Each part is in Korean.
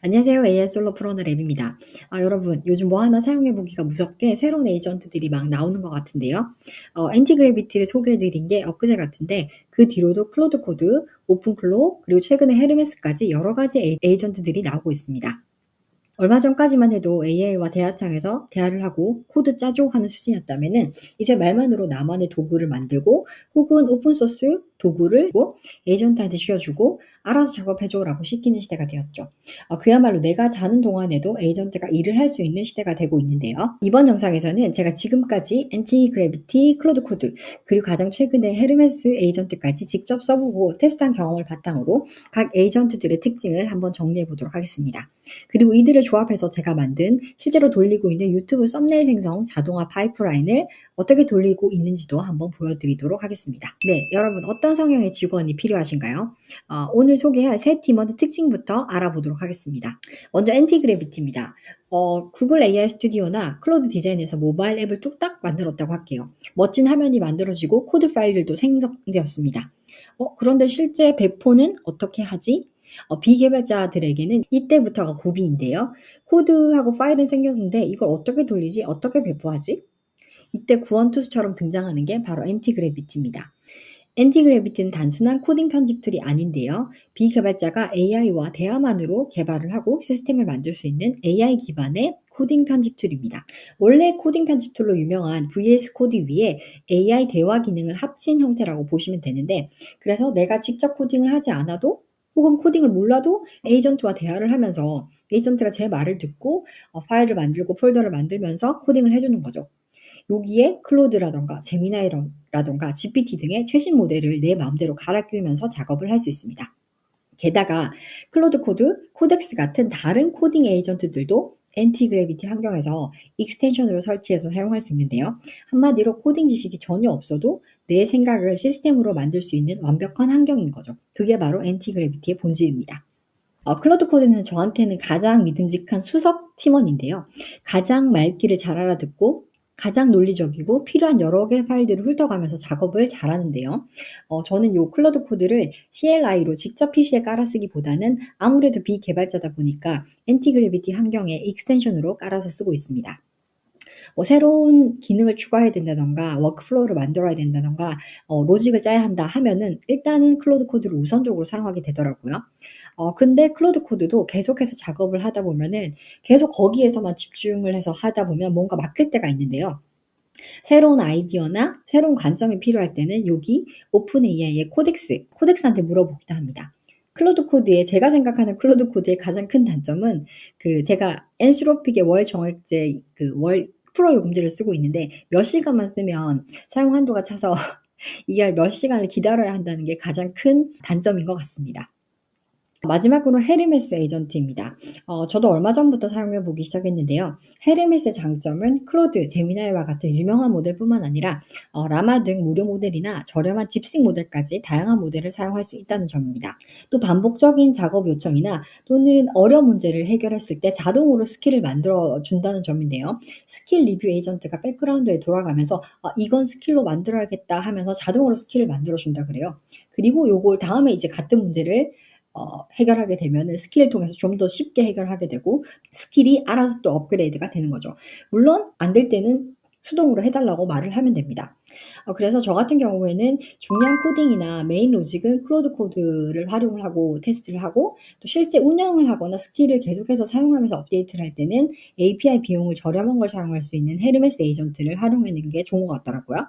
안녕하세요. AI 솔로 프로너 랩입니다. 여러분, 요즘 뭐 하나 사용해보기가 무섭게 새로운 에이전트들이 막 나오는 것 같은데요. 엔티그래비티를 소개해드린 게 엊그제 같은데, 그 뒤로도 클로드 코드, 오픈클로, 그리고 최근에 헤르메스까지 여러 가지 에이전트들이 나오고 있습니다. 얼마 전까지만 해도 AI와 대화창에서 대화를 하고 코드 짜줘 하는 수준이었다면은 이제 말만으로 나만의 도구를 만들고 혹은 오픈소스 도구를 에이전트한테 쥐어주고 알아서 작업해줘라고 시키는 시대가 되었죠. 그야말로 내가 자는 동안에도 에이전트가 일을 할 수 있는 시대가 되고 있는데요. 이번 영상에서는 제가 지금까지 엔티그래비티, 클로드 코드, 그리고 가장 최근에 헤르메스 에이전트까지 직접 써보고 테스트한 경험을 바탕으로 각 에이전트들의 특징을 한번 정리해 보도록 하겠습니다. 그리고 이들을 조합해서 제가 만든 실제로 돌리고 있는 유튜브 썸네일 생성 자동화 파이프라인을 어떻게 돌리고 있는지도 한번 보여드리도록 하겠습니다. 네, 여러분 어떤 성향의 직원이 필요하신가요? 오늘 소개할 세 팀원의 특징부터 알아보도록 하겠습니다. 먼저 엔티그래비티입니다. 구글 AI 스튜디오나 클로드 디자인에서 모바일 앱을 뚝딱 만들었다고 할게요. 멋진 화면이 만들어지고 코드 파일들도 생성되었습니다. 그런데 실제 배포는 어떻게 하지? 비개발자들에게는 이때부터가 고비인데요. 코드하고 파일은 생겼는데 이걸 어떻게 돌리지? 어떻게 배포하지? 이때 구원투수처럼 등장하는 게 바로 엔티그래비티입니다. 엔티그래비티는 단순한 코딩 편집 툴이 아닌데요. 비개발자가 AI와 대화만으로 개발을 하고 시스템을 만들 수 있는 AI 기반의 코딩 편집 툴입니다. 원래 코딩 편집 툴로 유명한 VS 코드 위에 AI 대화 기능을 합친 형태라고 보시면 되는데, 그래서 내가 직접 코딩을 하지 않아도 혹은 코딩을 몰라도 에이전트와 대화를 하면서 에이전트가 제 말을 듣고 파일을 만들고 폴더를 만들면서 코딩을 해주는 거죠. 여기에 클로드라던가 제미나이라던가 GPT 등의 최신 모델을 내 마음대로 갈아 끼우면서 작업을 할 수 있습니다. 게다가 클로드 코드, 코덱스 같은 다른 코딩 에이전트들도 엔티그래비티 환경에서 익스텐션으로 설치해서 사용할 수 있는데요. 한마디로 코딩 지식이 전혀 없어도 내 생각을 시스템으로 만들 수 있는 완벽한 환경인 거죠. 그게 바로 엔티그래비티의 본질입니다. 클로드 코드는 저한테는 가장 믿음직한 수석 팀원인데요. 가장 말귀를 잘 알아듣고 가장 논리적이고 필요한 여러 개의 파일들을 훑어가면서 작업을 잘하는데요. 저는 이 클로드 코드를 CLI로 직접 PC에 깔아 쓰기보다는 아무래도 비개발자다 보니까 엔티그래비티 환경에 익스텐션으로 깔아서 쓰고 있습니다. 새로운 기능을 추가해야 된다던가 워크플로우를 만들어야 된다던가 로직을 짜야 한다 하면은 일단은 클로드 코드를 우선적으로 사용하게 되더라고요. 근데 클로드 코드도 계속해서 작업을 하다 보면은 계속 거기에서만 집중을 해서 하다 보면 뭔가 막힐 때가 있는데요. 새로운 아이디어나 새로운 관점이 필요할 때는 여기 오픈 AI의 코덱스한테 물어보기도 합니다. 클로드 코드의 제가 생각하는 클로드 코드의 가장 큰 단점은 제가 엔시로픽의 월 정액제 월 프로 요금제를 쓰고 있는데 몇 시간만 쓰면 사용 한도가 차서 이게 몇 시간을 기다려야 한다는 게 가장 큰 단점인 것 같습니다. 마지막으로 헤르메스 에이전트입니다. 저도 얼마 전부터 사용해 보기 시작했는데요. 헤르메스의 장점은 클로드, 제미나이와 같은 유명한 모델뿐만 아니라 라마 등 무료 모델이나 저렴한 딥식 모델까지 다양한 모델을 사용할 수 있다는 점입니다. 또 반복적인 작업 요청이나 또는 어려운 문제를 해결했을 때 자동으로 스킬을 만들어 준다는 점인데요. 스킬 리뷰 에이전트가 백그라운드에 돌아가면서 이건 스킬로 만들어야겠다 하면서 자동으로 스킬을 만들어 준다 그래요. 그리고 요걸 다음에 이제 같은 문제를 해결하게 되면은 스킬을 통해서 좀 더 쉽게 해결하게 되고 스킬이 알아서 또 업그레이드가 되는 거죠. 물론 안 될 때는 수동으로 해 달라고 말을 하면 됩니다. 그래서 저 같은 경우에는 중요한 코딩이나 메인 로직은 클로드 코드를 활용을 하고 테스트를 하고 또 실제 운영을 하거나 스킬을 계속해서 사용하면서 업데이트를 할 때는 API 비용을 저렴한 걸 사용할 수 있는 헤르메스 에이전트를 활용하는 게 좋은 것 같더라고요.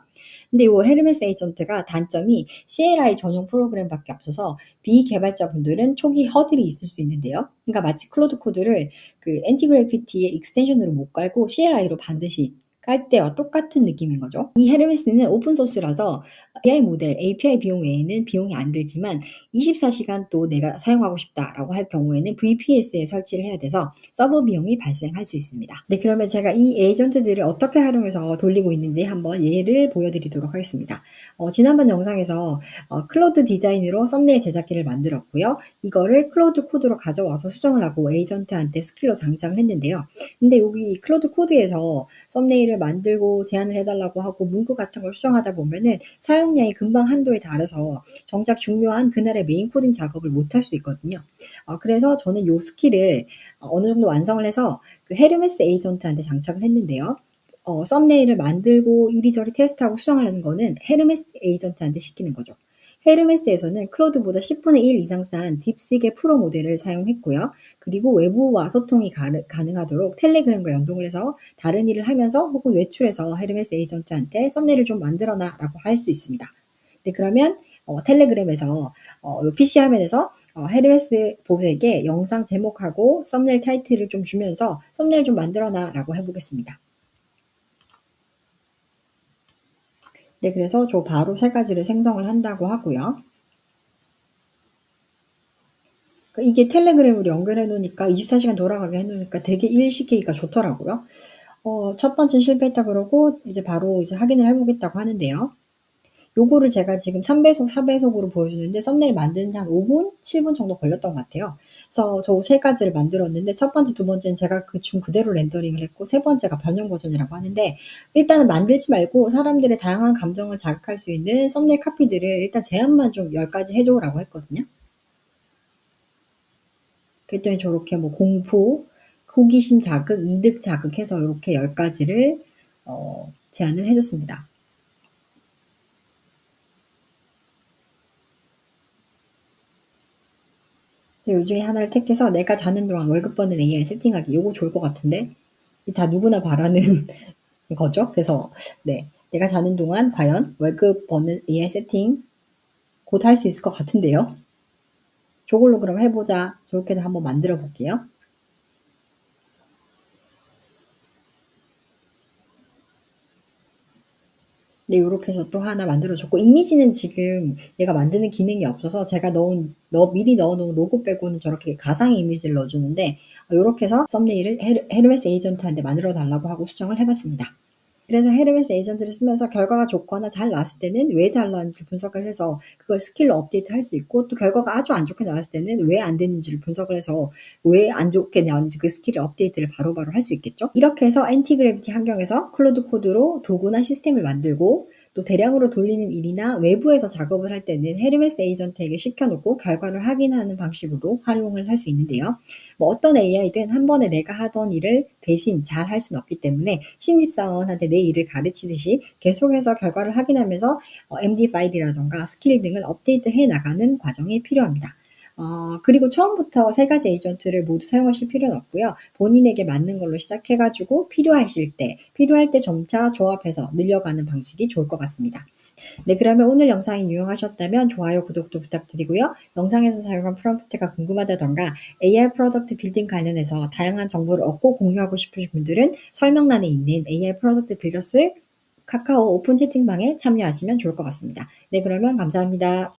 근데 이 헤르메스 에이전트가 단점이 CLI 전용 프로그램밖에 없어서 비개발자분들은 초기 허들이 있을 수 있는데요. 그러니까 마치 클로드 코드를 엔티그래피티의 익스텐션으로 못 깔고 CLI로 반드시 깔 때와 똑같은 느낌인 거죠. 이 헤르메스는 오픈 소스라서 AI 모델, API 비용 외에는 비용이 안 들지만 24시간 또 내가 사용하고 싶다라고 할 경우에는 VPS에 설치를 해야 돼서 서버 비용이 발생할 수 있습니다. 네, 그러면 제가 이 에이전트들을 어떻게 활용해서 돌리고 있는지 한번 예를 보여드리도록 하겠습니다. 지난번 영상에서 클로드 디자인으로 썸네일 제작기를 만들었고요. 이거를 클로드 코드로 가져와서 수정을 하고 에이전트한테 스킬로 장착을 했는데요. 근데 여기 클로드 코드에서 썸네일을 썸네일을 만들고 제안을 해 달라고 하고 문구 같은 걸 수정하다 보면은 사용량이 금방 한도에 달해서 정작 중요한 그날의 메인 코딩 작업을 못할 수 있거든요. 그래서 저는 요 스킬을 어느 정도 완성을 해서 그 헤르메스 에이전트한테 장착을 했는데요. 썸네일을 만들고 이리저리 테스트하고 수정하는 거는 헤르메스 에이전트한테 시키는 거죠. 헤르메스에서는 클로드보다 10분의 1 이상 싼 딥식의 프로 모델을 사용했고요. 그리고 외부와 소통이 가능하도록 텔레그램과 연동을 해서 다른 일을 하면서 혹은 외출해서 헤르메스 에이전트한테 썸네일을 좀 만들어 놔라고 할 수 있습니다. 네, 그러면 텔레그램에서 PC 화면에서 헤르메스 봇에게 영상 제목하고 썸네일 타이틀을 좀 주면서 썸네일 좀 만들어 놔라고 해보겠습니다. 네, 그래서 저 바로 세 가지를 생성을 한다고 하고요. 이게 텔레그램으로 연결해 놓으니까 24시간 돌아가게 해 놓으니까 되게 일시키기가 좋더라고요. 첫 번째 실패했다 그러고 이제 바로 이제 확인을 해 보겠다고 하는데요. 요거를 제가 지금 3배속, 4배속으로 보여주는데 썸네일 만드는데 한 5분, 7분 정도 걸렸던 것 같아요. 그래서 저 세 가지를 만들었는데 첫 번째, 두 번째는 제가 준 그대로 렌더링을 했고 세 번째가 변형 버전이라고 하는데 일단은 만들지 말고 사람들의 다양한 감정을 자극할 수 있는 썸네일 카피들을 일단 제안만 좀 10가지 해 줘라고 했거든요. 그랬더니 저렇게 뭐 공포, 호기심 자극, 이득 자극해서 요렇게 10가지를 제안을 해 줬습니다. 요 중에 하나를 택해서 "내가 자는 동안 월급 버는 AI 세팅하기." 요거 좋을 것 같은데 다 누구나 바라는 거죠. 그래서 네. 내가 자는 동안 과연 월급 버는 AI 세팅 곧 할 수 있을 것 같은데요. 저걸로 그럼 해 보자. 저렇게도 한번 만들어 볼게요. 네, 요렇게 해서 또 하나 만들어 줬고 이미지는 지금 얘가 만드는 기능이 없어서 제가 미리 넣어 놓은 로고 빼고는 저렇게 가상의 이미지를 넣어 주는데 요렇게 해서 썸네일을 헤르메스 에이전트한테 만들어 달라고 하고 수정을 해 봤습니다. 그래서 헤르메스 에이전트를 쓰면서 결과가 좋거나 잘 나왔을 때는 왜 잘 나왔는지를 분석을 해서 그걸 스킬로 업데이트할 수 있고 또 결과가 아주 안 좋게 나왔을 때는 왜 안 됐는지를 분석을 해서 왜 안 좋게 나왔는지 그 스킬의 업데이트를 바로바로 할 수 있겠죠. 이렇게 해서 엔티그래비티 환경에서 클로드 코드로 도구나 시스템을 만들고 또 대량으로 돌리는 일이나 외부에서 작업을 할 때는 헤르메스 에이전트에게 시켜 놓고 결과를 확인하는 방식으로 활용을 할 수 있는데요. 뭐 어떤 AI든 한 번에 내가 하던 일을 대신 잘 할 수는 없기 때문에 신입사원한테 내 일을 가르치듯이 계속해서 결과를 확인하면서 MD 파일이라든가 스킬 등을 업데이트 해 나가는 과정이 필요합니다. 그리고 처음부터 세 가지 에이전트를 모두 사용하실 필요는 없고요. 본인에게 맞는 걸로 시작해 가지고 필요할 때 점차 조합해서 늘려가는 방식이 좋을 것 같습니다. 네, 그러면 오늘 영상이 유용하셨다면 좋아요, 구독도 부탁드리고요. 영상에서 사용한 프롬프트가 궁금하다던가 AI 프로덕트 빌딩 관련해서 다양한 정보를 얻고 공유하고 싶으신 분들은 설명란에 있는 AI 프로덕트 빌더스 카카오 오픈 채팅방에 참여하시면 좋을 것 같습니다. 네, 그러면 감사합니다.